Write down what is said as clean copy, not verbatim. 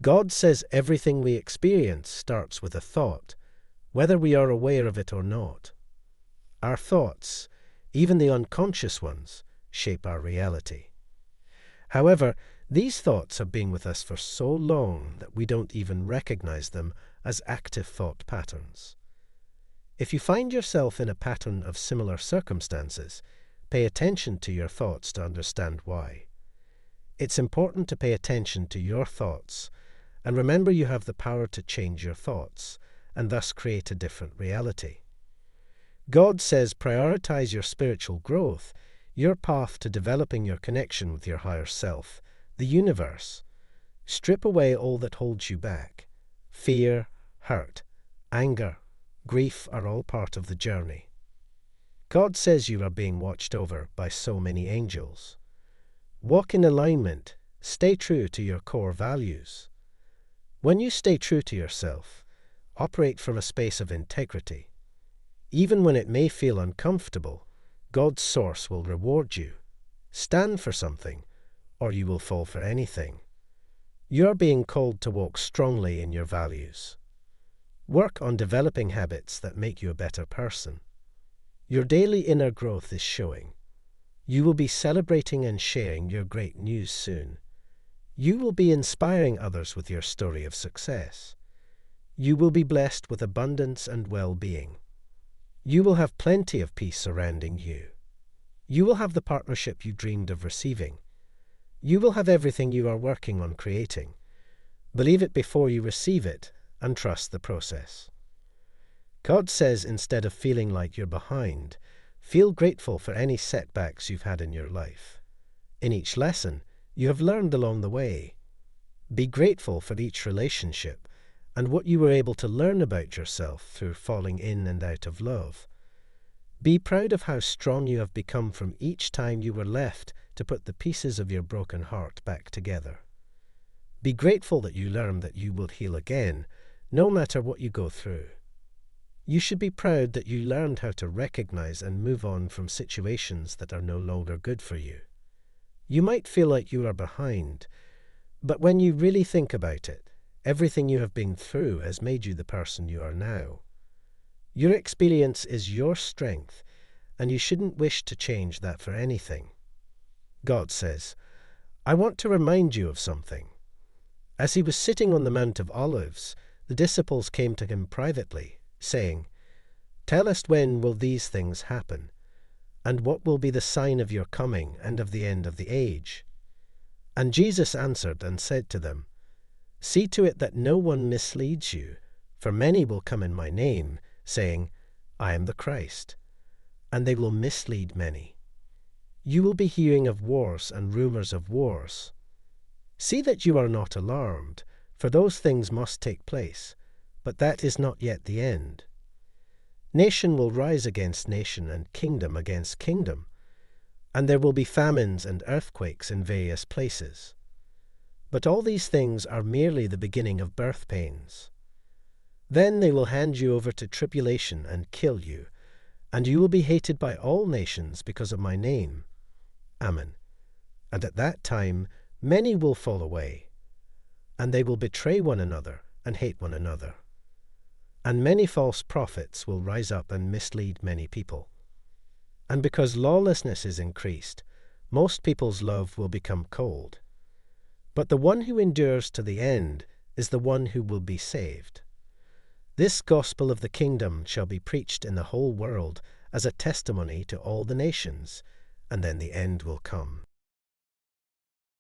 God says everything we experience starts with a thought, whether we are aware of it or not. Our thoughts, even the unconscious ones, shape our reality. However, these thoughts have been with us for so long that we don't even recognize them as active thought patterns. If you find yourself in a pattern of similar circumstances, pay attention to your thoughts to understand why. It's important to pay attention to your thoughts, and remember you have the power to change your thoughts, and thus create a different reality. God says prioritize your spiritual growth, your path to developing your connection with your higher self, the universe. Strip away all that holds you back. Fear, hurt, anger, grief are all part of the journey. God says you are being watched over by so many angels. Walk in alignment. Stay true to your core values. When you stay true to yourself, operate from a space of integrity. Even when it may feel uncomfortable, God's source will reward you. Stand for something, or you will fall for anything. You are being called to walk strongly in your values. Work on developing habits that make you a better person. Your daily inner growth is showing. You will be celebrating and sharing your great news soon. You will be inspiring others with your story of success. You will be blessed with abundance and well-being. You will have plenty of peace surrounding you. You will have the partnership you dreamed of receiving. You will have everything you are working on creating. Believe it before you receive it, and trust the process. God says instead of feeling like you're behind, feel grateful for any setbacks you've had in your life. In each lesson, you have learned along the way. Be grateful for each relationship and what you were able to learn about yourself through falling in and out of love. Be proud of how strong you have become from each time you were left to put the pieces of your broken heart back together. Be grateful that you learned that you will heal again, no matter what you go through. You should be proud that you learned how to recognize and move on from situations that are no longer good for you. You might feel like you are behind, but when you really think about it, everything you have been through has made you the person you are now. Your experience is your strength, and you shouldn't wish to change that for anything. God says, I want to remind you of something. As he was sitting on the Mount of Olives, the disciples came to him privately, saying, Tell us when will these things happen, and what will be the sign of your coming and of the end of the age? And Jesus answered and said to them, See to it that no one misleads you, for many will come in my name, saying, I am the Christ, and they will mislead many. You will be hearing of wars and rumors of wars. See that you are not alarmed, for those things must take place, but that is not yet the end. Nation will rise against nation and kingdom against kingdom, and there will be famines and earthquakes in various places. But all these things are merely the beginning of birth pains. Then they will hand you over to tribulation and kill you, and you will be hated by all nations because of my name. Amen. And at that time many will fall away, and they will betray one another and hate one another. And many false prophets will rise up and mislead many people. And because lawlessness is increased, most people's love will become cold. But the one who endures to the end is the one who will be saved. This gospel of the kingdom shall be preached in the whole world as a testimony to all the nations, and then the end will come.